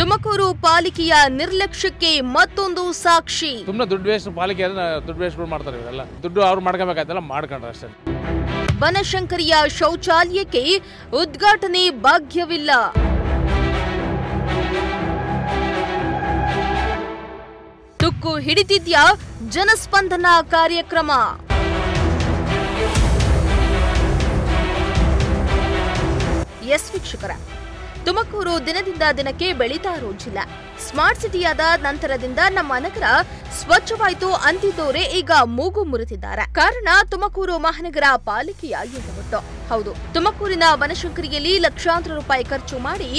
ತುಮಕೂರು ಪಾಲಿಕೆಯ ನಿರ್ಲಕ್ಷ್ಯಕ್ಕೆ ಮತ್ತೊಂದು ಸಾಕ್ಷಿ. ಸುಮ್ಮನೆ ದುಡ್ಡು ವೇಸ್ಟ್ ಪಾಲಿಕೆ ದುಡ್ಡು ವೇಸ್ಟ್ ಮಾಡ್ತಾರೆ ಇವರೆಲ್ಲ. ದುಡ್ಡು ಅವ್ರು ಮಾಡ್ಕೋಬೇಕಾಯ್ತಲ್ಲ ಮಾಡ್ಕೊಂಡ್ರೆ ಅಷ್ಟೇ. ಬನಶಂಕರಿಯ ಶೌಚಾಲಯಕ್ಕೆ ಉದ್ಘಾಟನೆ ಭಾಗ್ಯವಿಲ್ಲ. ತುಕ್ಕು ಹಿಡಿದಿದ್ಯಾ ಜನಸ್ಪಂದನ ಕಾರ್ಯಕ್ರಮ. ಎಸ್ ವೀಕ್ಷಕರ, ತುಮಕೂರು ದಿನದಿಂದ ದಿನಕ್ಕೆ ಬೆಳೀತಾ ಇರೋ ಜಿಲ್ಲೆ. ಸ್ಮಾರ್ಟ್ ಸಿಟಿಯಾದ ನಂತರದಿಂದ ನಮ್ಮ ನಗರ ಸ್ವಚ್ಛವಾಯಿತು ಅಂತಿದ್ದೋರೆ ಈಗ ಮೂಗು ಮುರಿತಿದ್ದಾರೆ. ಕಾರಣ ತುಮಕೂರು ಮಹಾನಗರ ಪಾಲಿಕೆಯ ಎಡವಟ್ಟು. ಹೌದು, ತುಮಕೂರಿನ ಬನಶಂಕರಿಯಲ್ಲಿ ಲಕ್ಷಾಂತರ ರೂಪಾಯಿ ಖರ್ಚು ಮಾಡಿ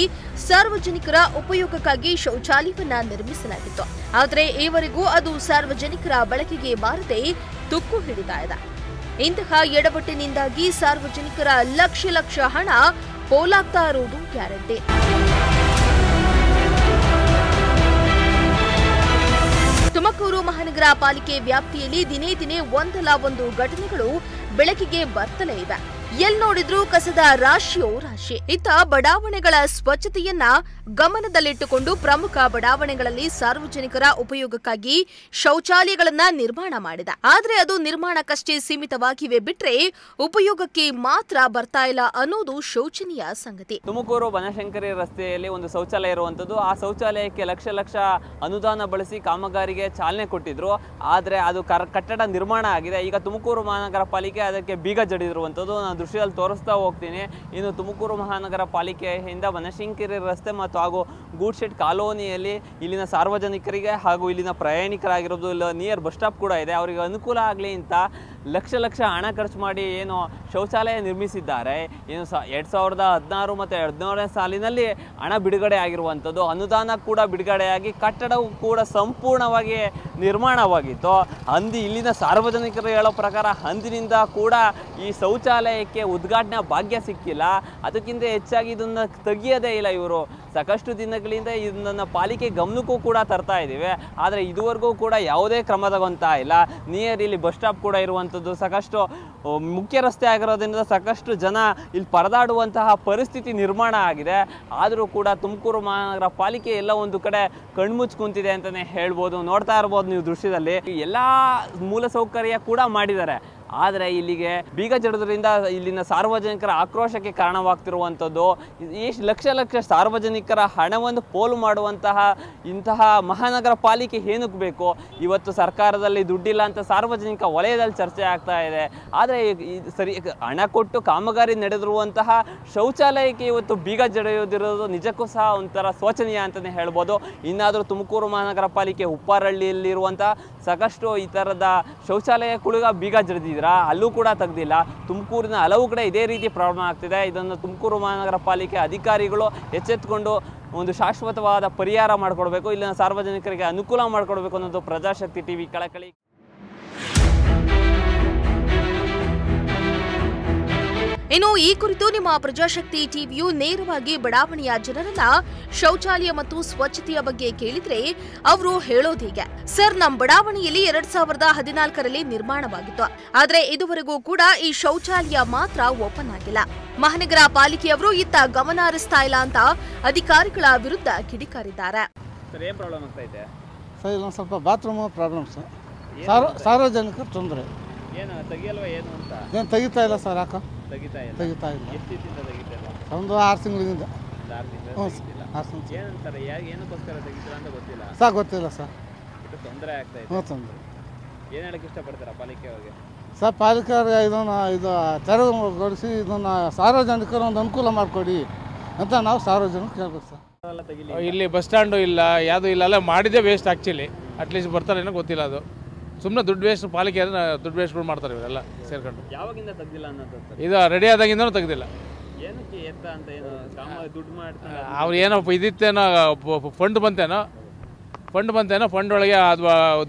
ಸಾರ್ವಜನಿಕರ ಉಪಯೋಗಕ್ಕಾಗಿ ಶೌಚಾಲಯವನ್ನ ನಿರ್ಮಿಸಲಾಗಿತ್ತು. ಆದರೆ ಈವರೆಗೂ ಅದು ಸಾರ್ವಜನಿಕರ ಬಳಕೆಗೆ ಬಾರದೆ ತುಕ್ಕು ಹಿಡಿತಾ ಇದೆ. ಇಂತಹ ಎಡವಟ್ಟಿನಿಂದಾಗಿ ಸಾರ್ವಜನಿಕರ ಲಕ್ಷ ಹಣ ಪೋಲಾಗ್ತಾ ಇರುವುದು ಗ್ಯಾರಂಟಿ. ತುಮಕೂರು ಮಹಾನಗರ ಪಾಲಿಕೆ ವ್ಯಾಪ್ತಿಯಲ್ಲಿ ದಿನೇ ದಿನೇ ಒಂದಲ್ಲ ಒಂದು ಘಟನೆಗಳು ಬೆಳಕಿಗೆ ಬರ್ತಲೇ ಇವೆ. ಎಲ್ಲಿ ನೋಡಿದ್ರೂ ಕಸದ ರಾಶಿಯೋ ರಾಶಿ. ಇತ್ತ ಬಡಾವಣೆಗಳ ಸ್ವಚ್ಛತೆಯನ್ನ ಗಮನದಲ್ಲಿಟ್ಟುಕೊಂಡು ಪ್ರಮುಖ ಬಡಾವಣೆಗಳಲ್ಲಿ ಸಾರ್ವಜನಿಕರ ಉಪಯೋಗಕ್ಕಾಗಿ ಶೌಚಾಲಯಗಳನ್ನ ನಿರ್ಮಾಣ ಮಾಡಿದೆ. ಆದ್ರೆ ಅದು ನಿರ್ಮಾಣಕ್ಕಷ್ಟೇ ಸೀಮಿತವಾಗಿವೆ ಬಿಟ್ರೆ ಉಪಯೋಗಕ್ಕೆ ಮಾತ್ರ ಬರ್ತಾ ಇಲ್ಲ ಅನ್ನೋದು ಶೋಚನೀಯ ಸಂಗತಿ. ತುಮಕೂರು ಬನಶಂಕರಿ ರಸ್ತೆಯಲ್ಲಿ ಒಂದು ಶೌಚಾಲಯ ಇರುವಂತದ್ದು. ಆ ಶೌಚಾಲಯಕ್ಕೆ ಲಕ್ಷ ಅನುದಾನ ಬಳಸಿ ಕಾಮಗಾರಿಗೆ ಚಾಲನೆ ಕೊಟ್ಟಿದ್ರು. ಆದ್ರೆ ಅದು ಕಟ್ಟಡ ನಿರ್ಮಾಣ ಆಗಿದೆ. ಈಗ ತುಮಕೂರು ಮಹಾನಗರ ಪಾಲಿಕೆ ಅದಕ್ಕೆ ಬೀಗ ಜಡಿದಿರುವಂತದ್ದು ನಾನು ದೃಶ್ಯದಲ್ಲಿ ತೋರಿಸ್ತಾ ಹೋಗ್ತೀನಿ. ಇನ್ನು ತುಮಕೂರು ಮಹಾನಗರ ಪಾಲಿಕೆಯಿಂದ ಬನಶಂಕರಿ ರಸ್ತೆ ಮತ್ತು ಹಾಗೂ ಗೂಡ್ ಶೆಡ್ ಕಾಲೋನಿಯಲ್ಲಿ ಇಲ್ಲಿನ ಸಾರ್ವಜನಿಕರಿಗೆ ಹಾಗೂ ಇಲ್ಲಿನ ಪ್ರಯಾಣಿಕರಾಗಿರೋದು ಇಲ್ಲ ನಿಯರ್ ಬಸ್ ಸ್ಟಾಪ್ ಕೂಡ ಇದೆ, ಅವರಿಗೆ ಅನುಕೂಲ ಆಗಲಿ ಅಂತ ಲಕ್ಷ ಹಣ ಖರ್ಚು ಮಾಡಿ ಏನು ಶೌಚಾಲಯ ನಿರ್ಮಿಸಿದ್ದಾರೆ. ಏನು 2016 ಮತ್ತು 2017ನೇ ಸಾಲಿನಲ್ಲಿ ಹಣ ಬಿಡುಗಡೆ ಆಗಿರುವಂಥದ್ದು. ಅನುದಾನ ಕೂಡ ಬಿಡುಗಡೆಯಾಗಿ ಕಟ್ಟಡವು ಕೂಡ ಸಂಪೂರ್ಣವಾಗಿ ನಿರ್ಮಾಣವಾಗಿತ್ತು. ಇಲ್ಲಿನ ಸಾರ್ವಜನಿಕರು ಹೇಳೋ ಪ್ರಕಾರ ಅಂದಿನಿಂದ ಕೂಡ ಈ ಶೌಚಾಲಯಕ್ಕೆ ಉದ್ಘಾಟನಾ ಭಾಗ್ಯ ಸಿಕ್ಕಿಲ್ಲ. ಅದಕ್ಕಿಂತ ಹೆಚ್ಚಾಗಿ ಇದನ್ನು ತೆಗಿಯೋದೇ ಇಲ್ಲ ಇವರು. ಸಾಕಷ್ಟು ದಿನಗಳಿಂದ ಇದನ್ನು ಪಾಲಿಕೆ ಗಮನಕ್ಕೂ ಕೂಡ ತರ್ತಾ ಇದ್ದೀವಿ, ಆದರೆ ಇದುವರೆಗೂ ಕೂಡ ಯಾವುದೇ ಕ್ರಮ ತಗೊಳ್ತಾ ಇಲ್ಲ. ನಿಯರ್ ಇಲ್ಲಿ ಬಸ್ ಸ್ಟಾಪ್ ಕೂಡ ಇರುವಂಥದ್ದು, ಸಾಕಷ್ಟು ಮುಖ್ಯ ರಸ್ತೆ ಆಗಿರೋದ್ರಿಂದ ಸಾಕಷ್ಟು ಜನ ಇಲ್ಲಿ ಪರದಾಡುವಂತಹ ಪರಿಸ್ಥಿತಿ ನಿರ್ಮಾಣ ಆಗಿದೆ. ಆದರೂ ಕೂಡ ತುಮಕೂರು ಮಹಾನಗರ ಪಾಲಿಕೆ ಎಲ್ಲ ಒಂದು ಕಡೆ ಕಣ್ಮುಚ್ಚಿ ಕುಂತಿದೆ ಅಂತಲೇ ಹೇಳ್ಬೋದು. ನೋಡ್ತಾ ಇರ್ಬೋದು ನೀವು ದೃಶ್ಯದಲ್ಲಿ, ಎಲ್ಲ ಮೂಲಸೌಕರ್ಯ ಕೂಡ ಮಾಡಿದ್ದಾರೆ. ಆದರೆ ಇಲ್ಲಿಗೆ ಬೀಗ ಜಡೋದ್ರಿಂದ ಇಲ್ಲಿನ ಸಾರ್ವಜನಿಕರ ಆಕ್ರೋಶಕ್ಕೆ ಕಾರಣವಾಗ್ತಿರುವಂಥದ್ದು. ಎಷ್ಟು ಲಕ್ಷ ಸಾರ್ವಜನಿಕರ ಹಣವನ್ನು ಪೋಲು ಮಾಡುವಂತಹ ಇಂತಹ ಮಹಾನಗರ ಪಾಲಿಕೆ ಏನಕ್ಕೆ ಬೇಕು? ಇವತ್ತು ಸರ್ಕಾರದಲ್ಲಿ ದುಡ್ಡಿಲ್ಲ ಅಂತ ಸಾರ್ವಜನಿಕ ವಲಯದಲ್ಲಿ ಚರ್ಚೆ ಆಗ್ತಾ ಇದೆ. ಆದರೆ ಸರಿ ಹಣ ಕೊಟ್ಟು ಕಾಮಗಾರಿ ನಡೆದಿರುವಂತಹ ಶೌಚಾಲಯಕ್ಕೆ ಇವತ್ತು ಬೀಗ ಜಡಿಯೋದಿರೋದು ನಿಜಕ್ಕೂ ಸಹ ಒಂಥರ ಶೋಚನೀಯ ಅಂತಲೇ ಹೇಳ್ಬೋದು. ಇನ್ನಾದರೂ ತುಮಕೂರು ಮಹಾನಗರ ಪಾಲಿಕೆ ಉಪ್ಪಾರಳ್ಳಿಯಲ್ಲಿರುವಂತಹ ಸಾಕಷ್ಟು ಈ ಥರದ ಶೌಚಾಲಯಗಳಿಗೆ ಬೀಗ ಜಡಿದಿದೆ, ಅಲ್ಲೂ ಕೂಡ ತೆಗೆದಿಲ್ಲ. ತುಮಕೂರಿನ ಹಲವು ಕಡೆ ಇದೇ ರೀತಿ ಪ್ರಾಬ್ಲಮ್ ಆಗ್ತಿದೆ. ಇದನ್ನು ತುಮಕೂರು ಮಹಾನಗರ ಪಾಲಿಕೆ ಅಧಿಕಾರಿಗಳು ಎಚ್ಚೆತ್ತುಕೊಂಡು ಒಂದು ಶಾಶ್ವತವಾದ ಪರಿಹಾರ ಮಾಡಿಕೊಡ್ಬೇಕು, ಇಲ್ಲಿನ ಸಾರ್ವಜನಿಕರಿಗೆ ಅನುಕೂಲ ಮಾಡಿಕೊಡ್ಬೇಕು ಅನ್ನೋದು ಪ್ರಜಾಶಕ್ತಿ ಟಿವಿ ಕಳಕಳಿ. ಇನ್ನು ಈ ಕುರಿತು ನಿಮ್ಮ ಪ್ರಜಾಶಕ್ತಿ ಟಿವಿಯು ನೇರವಾಗಿ ಬಡಾವಣೆಯ ಜನರನ್ನ ಶೌಚಾಲಯ ಮತ್ತು ಸ್ವಚ್ಛತೆಯ ಬಗ್ಗೆ ಕೇಳಿದ್ರೆ ಅವರು ಹೇಳೋದೀಗೆ, ಸರ್ ನಮ್ಮ ಬಡಾವಣೆಯಲ್ಲಿ 2014ರಲ್ಲಿ ನಿರ್ಮಾಣವಾಗಿತ್ತು, ಆದ್ರೆ ಇದುವರೆಗೂ ಕೂಡ ಈ ಶೌಚಾಲಯ ಮಾತ್ರ ಓಪನ್ ಆಗಿಲ್ಲ. ಮಹಾನಗರ ಪಾಲಿಕೆಯವರು ಇತ್ತ ಗಮನ ಹರಿಸ್ತಾ ಇಲ್ಲ ಅಂತ ಅಧಿಕಾರಿಗಳ ವಿರುದ್ಧ ಕಿಡಿಕಾರಿದ್ದಾರೆ. ಸರ್ ಏನು ಪ್ರಾಬ್ಲಮ್ ಆಗ್ತಾ ಇದೆ? ಸರ್ ಇಲ್ಲ ಸ್ವಲ್ಪ ಬಾತ್ರೂಮ್ ಪ್ರಾಬ್ಲಮ್ ಸರ್, ಸಾರ್ವಜನಿಕರ ತೊಂದರೆ. ಏನು ತೆಗಿಯಲ್ವಾ ಏನು ಅಂತ? ಏನು ತೆಗಿತಾ ಇಲ್ಲ ಸರ್, ಯಾಕೆ ತೆಗಿತಾ ಇಲ್ಲ? ಎಷ್ಟು ದಿನದಿಂದ ತೆಗಿತಾ ಇಲ್ಲ? ಒಂದು 6 ತಿಂಗಳಿಂದ. 6 ತಿಂಗಳು ತೆಗಿತಿಲ್ಲ. ಏನಂತಾರೆ, ಏನಕ್ಕೋಸ್ಕರ ತೆಗಿತೀರಾ ಅಂತ ಗೊತ್ತಿಲ್ಲ ಸರ್? ಗೊತ್ತಿಲ್ಲ ಸರ್. ತೊಂದರೆ ಆಗ್ತಾ ಇದೆ. ತೊಂದರೆ ಏನು ಹೇಳಕ್ಕೆ ಇಷ್ಟಪಡ್ತೀರಾ ಪಾಲಿಕೆ ಅವ್ರಿಗೆ? ಸರ್ ಪಾಲಿಕೆ ಇದು ತೆರವುಗೊಳಿಸಿ ಇದನ್ನು ಸಾರ್ವಜನಿಕರ ಒಂದು ಅನುಕೂಲ ಮಾಡಿಕೊಡಿ ಅಂತ ನಾವು ಸಾರ್ವಜನಿಕರು ಕೇಳ್ಬೇಕು ಸರ್. ಇಲ್ಲಿ ಬಸ್ ಸ್ಟ್ಯಾಂಡು ಇಲ್ಲ, ಯಾವುದೂ ಇಲ್ಲ, ಅಲ್ಲ ಮಾಡಿದ್ದೇ ವೇಸ್ಟ್. ಆ್ಯಕ್ಚುಲಿ ಅಟ್ಲೀಸ್ಟ್ ಬರ್ತಾರೇನೋ ಗೊತ್ತಿಲ್ಲ. ಅದು ಸುಮ್ಮನೆ ದುಡ್ಡು ವೇಸ್ಟ್, ಪಾಲಿಕೆ ದುಡ್ಡು ವೇಸ್ಟ್ಗಳು ಮಾಡ್ತಾರೆ ಇವರೆಲ್ಲ ಸೇರ್ಕೊಂಡು. ಯಾವಾಗಿಂದ ತೆಗ್ದಿಲ್ಲ ಅನ್ನೋದು? ಇದು ರೆಡಿ ಆದಾಗಿಂದನೂ ತೆಗ್ದಿಲ್ಲ. ಏನಕ್ಕೆ ಎತ್ತ ಅಂತ ಏನು ದುಡ್ಡು ಮಾಡ್ತಾರೆ ಅವ್ರು? ಏನೋ ಇದಿತ್ತೇನೋ ಫಂಡ್ ಬಂತೇನೋ ಫಂಡ್ ಒಳಗೆ ಅದು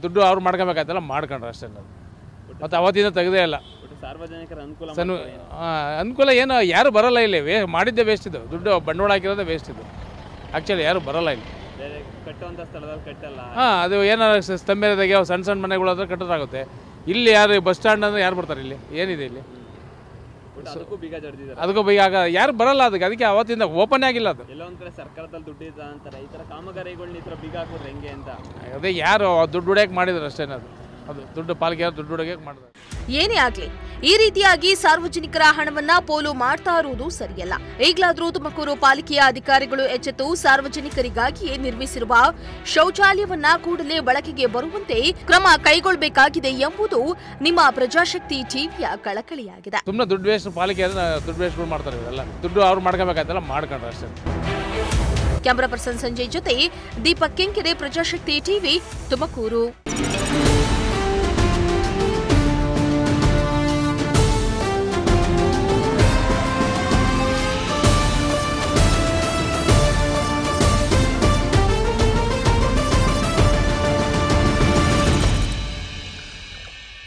ದುಡ್ಡು ಅವ್ರು ಮಾಡ್ಕೋಬೇಕಾಯ್ತಲ್ಲ ಮಾಡ್ಕೊಂಡ್ರೆ ಅಷ್ಟೇ. ಮತ್ತು ಅವತ್ತಿಂದ ತೆಗ್ದೇ ಇಲ್ಲ. ಸಾರ್ವಜನಿಕರ ಅನುಕೂಲ ಏನು ಯಾರು ಬರಲ್ಲ ಇಲ್ಲಿ. ಮಾಡಿದ್ದೇ ವೇಸ್ಟ್ ಇದು, ದುಡ್ಡು ಬಂಡವಾಳ ಹಾಕಿರೋದೇ ವೇಸ್ಟ್ ಇದು. ಆ್ಯಕ್ಚುಲಿ ಯಾರು ಬರಲ್ಲ ಇಲ್ಲಿ. ಕಟ್ಟುವಂಥ ಸ್ಥಳದಲ್ಲಿ ಕಟ್ಟಲ್ಲ. ಅದು ಏನಾರು ಸ್ತಂಭದಾಗೆ ಸಣ್ಣ ಮನೆಗಳಾದ್ರೆ ಕಟ್ಟೋದಾಗುತ್ತೆ. ಇಲ್ಲಿ ಯಾರು ಬಸ್ ಸ್ಟ್ಯಾಂಡ್ ಅಂದರೆ ಯಾರು ಬರ್ತಾರೆ? ಇಲ್ಲಿ ಏನಿದೆ ಇಲ್ಲಿ? ಅದಕ್ಕೂ ಬೀಗ ಜಡ್ದಿದ್ದಾರೆ. ಅದಕ್ಕೂ ಈಗ ಯಾರು ಬರಲ್ಲ ಅದಕ್ಕೆ ಅವತ್ತಿಂದ ಓಪನ್ ಆಗಿಲ್ಲ ಅದು. ಎಲ್ಲೋ ಒಂದ್ ಕಡೆ ಸರ್ಕಾರದಲ್ಲಿ ದುಡ್ಡು ಇದೆ ಅಂತಾರೆ, ಈ ತರ ಕಾಮಗಾರಿಗಳನ್ನ ಈ ತರ ಬೀಗ ಹಾಕೋದ್ರೆ ಹೆಂಗೆ ಅಂತ. ಅದೇ ಯಾರು ದುಡ್ಡು ಹೊಡೆಯಕ್ಕೆ ಮಾಡಿದ್ರು ಅಷ್ಟೇನ ಅದು ದುಡ್ಡು ಪಾಲಿಕೆ ದುಡ್ಡು ಹೊಡೆಯಕ್ಕೆ ಮಾಡಿದ್ರು. ಏನೇ ಆಗ್ಲಿ ಈ ರೀತಿಯಾಗಿ ಸಾರ್ವಜನಿಕರ ಹಣವನ್ನ ಪೋಲು ಮಾಡ್ತಾ ಇರುವುದು ಸರಿಯಲ್ಲ. ಈಗಲಾದ್ರೂ ತುಮಕೂರು ಪಾಲಿಕೆಯ ಅಧಿಕಾರಿಗಳು ಎಚ್ಚೆತ್ತು ಸಾರ್ವಜನಿಕರಿಗಾಗಿಯೇ ನಿರ್ಮಿಸಿರುವ ಶೌಚಾಲಯವನ್ನ ಕೂಡಲೇ ಬಳಕೆಗೆ ಬರುವಂತೆ ಕ್ರಮ ಕೈಗೊಳ್ಳಬೇಕಾಗಿದೆ ಎಂಬುದು ನಿಮ್ಮ ಪ್ರಜಾಶಕ್ತಿ ಟಿವಿಯ ಕಳಕಳಿಯಾಗಿದೆ. ಸುಮ್ಮನೆ ದುಡ್ಡು ವೇಸ್ಟ್ ಪಾಲಿಕೆ ದುಡ್ಡು ವೇಸ್ಟ್ ಮಾಡ್ತಾರೆ ಇವರೆಲ್ಲ. ದುಡ್ಡು ಅವ್ರು ಮಾಡ್ಕೋಬೇಕಾಯ್ತಲ್ಲ ಮಾಡ್ಕೊಂಡ್ರೆ ಅಷ್ಟೇ. ಕ್ಯಾಮರಾ ಪರ್ಸನ್ ಸಂಜಯ್ ಜೊತೆ ದೀಪಕ್ ಕೆಂಕೆರೆ, ಪ್ರಜಾಶಕ್ತಿ ಟಿವಿ, ತುಮಕೂರು.